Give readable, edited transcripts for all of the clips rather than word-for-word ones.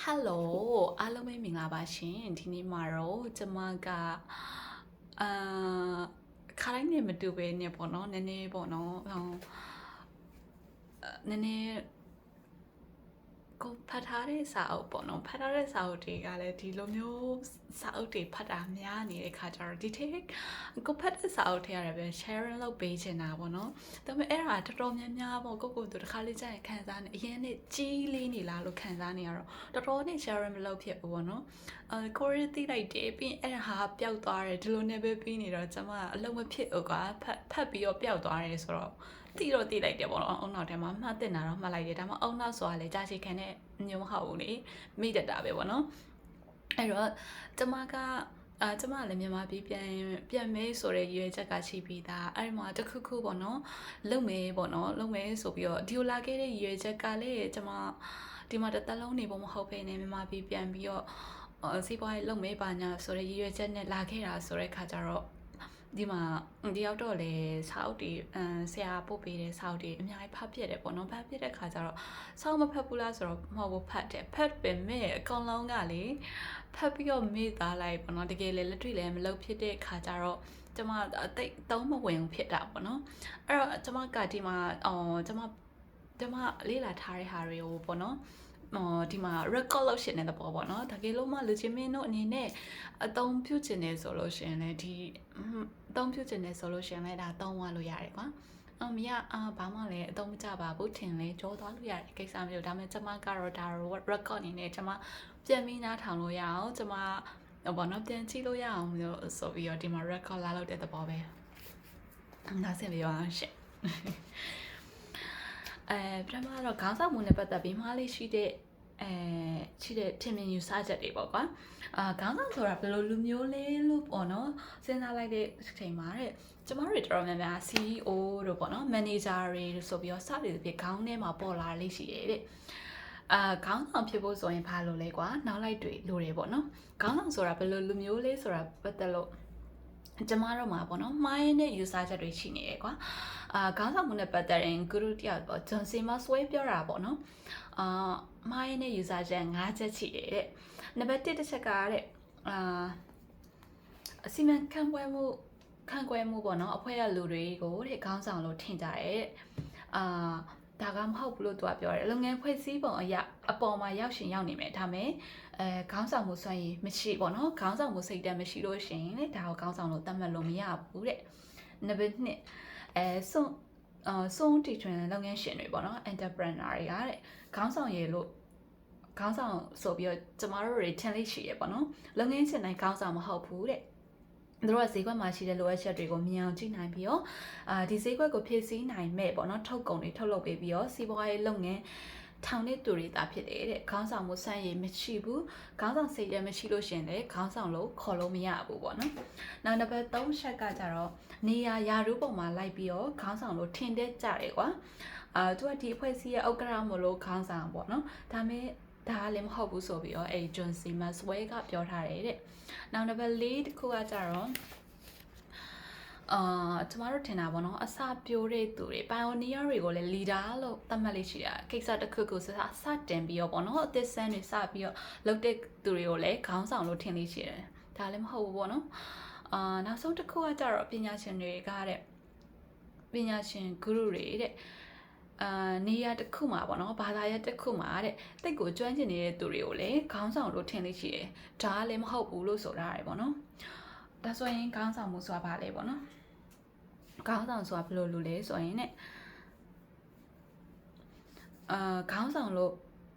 Hello အားလုံးပဲမင်္ဂလာပါရှင်ဒီနေ့မှာတော့ကျွန်မကခါတိုင်းနဲ့မတူပဲねပေါ့နော်နည်းနည်းပေါ့နော်နည်းနည်းကိုဖတ်ထားတဲ့စာအုပ်ပေါ့နော်ဖတ်ထားတဲ့စာအုပ်တွေကလည်းဒီလိုမျိုးစာအုပ်တွေဖတ်တာများနေတဲ့ခါကျတော့ဒီထိကိုဖတ်တဲ့စာအုပ်တွေရတယ်ပဲ sharing လုပ်ပေးချင်တာပေါ့နော်ဒါပေမဲ့အဲ့ဒါတော်တော်များများပေါ့ကိုတို့တစ်ခါလေးကြာရင်ခံစားနေအရင်နဲ့ကြီးလေးနေလားလို့ခံစားနေရတော့တော်တော်နဲ့ sharing မလုပ်ဖြစ်ဘူးပေါ့နော်ကိုရီးသိလိုက်တယ်ပြီးရင်အဲ့ဒါဟာပျောက်သွားတယ်ဒီလိုနဲ့ပဲပြီးနေတော့ကျွန်မအလုံးမဖြစ်ဘူးကွာဖတ်ပြီးတော့ပျောက်သွားတယ်ဆိုတော့တိတော့တိလိုက်တယ်ပေါ့နော်အုံနောက်ထဲမှာမှတ်တင်တာတော့မှတ်လိုက်တယ်ဒါမှအုံနောက်ဆိုတာလေကြာချီခံတဲ့ညမဟုတ်ဘူးလေမိတတ်တာပဲပေါ့နော်အဲ့တော့ကျမကကျမလည်းမြန်မာပြည်ပြန်မဲဆိုတဲ့ရွေးချက်ကရှိပြီးသားအဲ့ဒီမှာတခုခုပေါ့နော်လုံမဲပေါ့နော်လုံမဲဆိုပြီးတော့ဒီလိုလာခဲ့တဲ့ရွေးချက်ကလည်းကျမဒီမှာတစ်သက်လုံးနေဖို့မဟုတ်ဘဲနဲ့မြန်မာပြည်ပြန်ပြီးတော့စီးပွားရေးလုံမဲပါညာဆိုတဲ့ရွေးချက်နဲ့လာခဲ့တာဆိုတဲ့ခါကျတော့ဒီမှာဒီရောက်တော့လေစာအုပ်တွေဆရာပို့ပေးတဲ့စာအုပ်တွေအများကြီးဖတ်ပြတယ်ပေါ့နော်ဖတ်ပြတဲ့ခါကျတော့စာအုပ်မဖတ်ဘူးလားဆိုတော့မဟုတ်ဘူးဖတ်တယ်ဖတ်ပေမဲ့အကောင်လုံးကလေဖတ်ပြီးတော့မေ့သားလိုက်ပေါ့နော်တကယ်လေလက်တွေ့လည်းမလုပ်ဖြစ်တဲ့ခါကျတော့ကျမအသိသုံးမဝင်ဖြစ်တာပေါ့နော်အဲ့တော့ကျမကဒီမှာကျမလေးလာထားတဲ့ဟာတွေကိုပေါ့နော်ဒီမှာ record လုပ်ရှင်တဲ့ပေါ့နော်တကယ်လို့မှလူချင်းမင်းတို့အနေနဲ့အသုံးပြုချင်နေဆိုလို့ရှင်လေဒီအသုံးပြုချင်နေဆိုလို့ရှင်လေဒါသုံးသွားလို့ရတယ်ကွာမရဘာမှလည်းအသုံးမကျပါဘူးထင်လဲကြောသွားလို့ရတယ်ကိစ္စမျိုးဒါပေမဲ့ကျမကတော့ဒါ record အနေနဲ့ကျမပြန်ပြီးနားထောင်လို့ရအောင်ကျမဘောနော်ပြန်ကြည့်လို့ရအောင်လို့ဆိုပြီးတော့ဒီမှာ record လာလုပ်တဲ့သဘောပဲနားဆင်ပြီးတော့ရှင့်ပထမတော့ခေါင်းဆောင်မှုနဲ့ပတ်သက်ပြီးမှားလေးရှိတဲ့ထင်မြင်ယူဆချက်တွေပေါ့ကွာခေါင်းဆောင်ဆိုတာဘယ်လိုလူမျိုးလဲလို့ပေါ့နော်စဉ်းစားလိုက်တဲ့အချိန်မှာတဲ့ကျမတို့တော်တော်များများ CEO တို့ပေါ့နော် manager တွေဆိုပြီးတော့စသည်ဖြင့်ခေါင်းထဲမှာပေါ်လာလေးရှိတယ်တဲ့ခေါင်းဆောင်ဖြစ်ဖို့ဆိုရင်ဘာလို့လဲကွာနောက်လိုက်တွေလိုတယ်ပေါ့နော်ခေါင်းဆောင်ဆိုတာဘယ်လိုလူမျိုးလဲဆိုတာပတ်သက်လို့ကျမတို့မှာပေါ့နော်မှားရင်းတဲ့ user ချက်တွေရှိနေတယ်ကွာခေါင်းဆောင်မှုနဲ့ပတ်သက်ရင်ဂရုတယောက်ပေါ့ဂျွန်စီမဆွဲပြောတာပေါ့နော်မှားရင်းတဲ့ user ချက်5ချက်ရှိတယ်တဲ့နံပါတ်1တစ်ချက်ကတဲ့အစီမံခန့်ခွဲမှုပေါ့နော်အဖွဲ့ရလူတွေကိုတဲ့ခေါင်းဆောင်လို့ထင်ကြတယ်ဒါကမဟုတ်ဘူးလို့သူကပြောတယ်လုပ်ငန်းဖွဲ့စည်းပုံအပေါ်မှာရောက်ရှင်ရောက်နေမယ်ဒါမဲ့ခေါင်းဆောင်မှုစွမ်းရည်မရှိပေါ့နော်ခေါင်းဆောင်မှုစိတ်ဓာတ်မရှိလို့ရှင်လေဒါကိုခေါင်းဆောင်လို့သတ်မှတ်လို့မရဘူးတဲ့နံပါတ်2စွန့်တီထွင်လုပ်ငန်းရှင်တွေပေါ့နော် entrepreneur တွေကတဲ့ခေါင်းဆောင်ရည်လို့ခေါင်းဆောင်ဆိုပြီးတော့ကျမတို့တွေထင်လိမ့်ရှိရပေါ့နော်လုပ်ငန်းရှင်တိုင်းခေါင်းဆောင်မဟုတ်ဘူးတဲ့သူတို့ကဈေးကွက်မှာရှိတဲ့လိုအပ်ချက်တွေကိုမြင်အောင်ကြည့်နိုင်ပြီးတော့ဒီဈေးကွက်ကိုဖြည့်ဆည်းနိုင်မဲ့ပေါ့နော်ထုတ်ကုန်တွေထုတ်လုပ်ပေးပြီးတော့စီးပွားရေးလုပ်ငန်းထောင်တဲ့သူတွေသာဖြစ်တယ်တဲ့ခေါင်းဆောင်မှုစံရည်မရှိဘူးခေါင်းဆောင်စိတ်လည်းမရှိလို့ရှင်လေခေါင်းဆောင်လို့ခေါ်လို့မရဘူးပေါ့နော်နောက်နံပါတ်3ချက်ကကြတော့နေရာရူးပုံမှာလိုက်ပြီးတော့ခေါင်းဆောင်လို့ထင်တဲ့ကြတယ်ကွာသူကဒီအဖွဲ့အစည်းရဲ့ဥက္ကဋ္ဌမလို့ခေါင်းဆောင်ပေါ့နော်ဒါမဲ့ဒါလည်းမဟုတ်ဘူးဆိုပြီးတော့အဲ့ဂျွန်စီမတ်စဝဲကပြောထားတယ်တဲ့နောက်နံပါတ်4တခုကကြတော့ကျမတို့ထင်တာပေါ့နော်အစပြိုးတဲ့သူတွေ pioneer တွေကိုလည်း leader လို့သတ်မှတ်လေးရှိတာကိစ္စတစ်ခုခုစတင်ပြီးတော့ပေါ့နော်အသစ်ဆန်းတွေစပြီးတော့လုပ်တဲ့သူတွေကိုလည်းခေါင်းဆောင်လို့ထင်လေးရှိတယ်ဒါလည်းမဟုတ်ဘူးပေါ့နော်နောက်ဆုံးတစ်ခုကကြတော့ပညာရှင်တွေကတဲ့ပညာရှင်ဂရုတွေတဲ့နေရာတစ်ခုမှာပေါ့နော်ဘာသာရပ်တစ်ခုမှာတဲ့တိတ်ကိုကျွမ်းကျင်နေတဲ့သူတွေကိုလည်းခေါင်းဆောင်လို့ထင်လေးရှိတယ်ဒါလည်းမဟုတ်ဘူးလို့ဆိုတာရယ်ပေါ့နော်ဒါဆိုရင်ခေါင်းဆောင်မှုဆိုတာဘာလဲပေါ့နော်ခေါင်းဆောင်ဆိုတာဘယ်လိုလူလဲဆိုရင်ねခေါင်းဆောင်လို့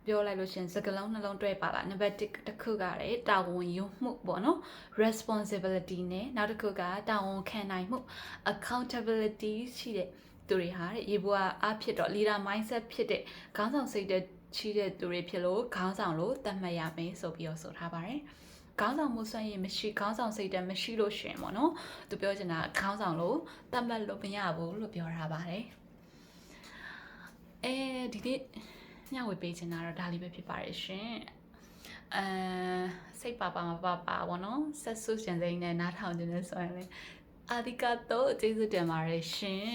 ပြောလိုက်လို့ရှင်စကားလုံးနှလုံးတွဲပါလာနံပါတ်1တစ်ခုကလည်းတာဝန်ယူမှုပေါ့နော် responsibility နဲ့နောက်တစ်ခုကတာဝန်ခံနိုင်မှု accountability ရှိတဲ့သူတွေဟာတဲ့ရေပေါ်အားဖြစ်တော့ leader mindset ဖြစ်တဲ့ခေါင်းဆောင်စိတ်ရှိတဲ့သူတွေဖြစ်လို့ခေါင်းဆောင်လို့သတ်မှတ်ရမယ်ဆိုပြီးတော့ဆိုထားပါတယ်ခေါင်းဆောင်မှုစွမ်းရည်မရှိခေါင်းဆောင်စိတ်ဓာတ်မရှိလို့ရှင်ပေါ့နော်သူပြောချင်တာခေါင်းဆောင်လို့သတ်မှတ်လို့မရဘူးလို့ပြောထားပါတယ်ဒီနေ့ညဝေပေးချင်တာတော့ဒါလေးပဲဖြစ်ပါတယ်ရှင်စိတ်ပါမပါပေါ့နော်ဆက်ဆုရှင်စိမ့်နဲ့နားထောင်နေဆိုရင်လေအာဒီကာတိုကျေးဇူးတင်ပါတယ်ရှင်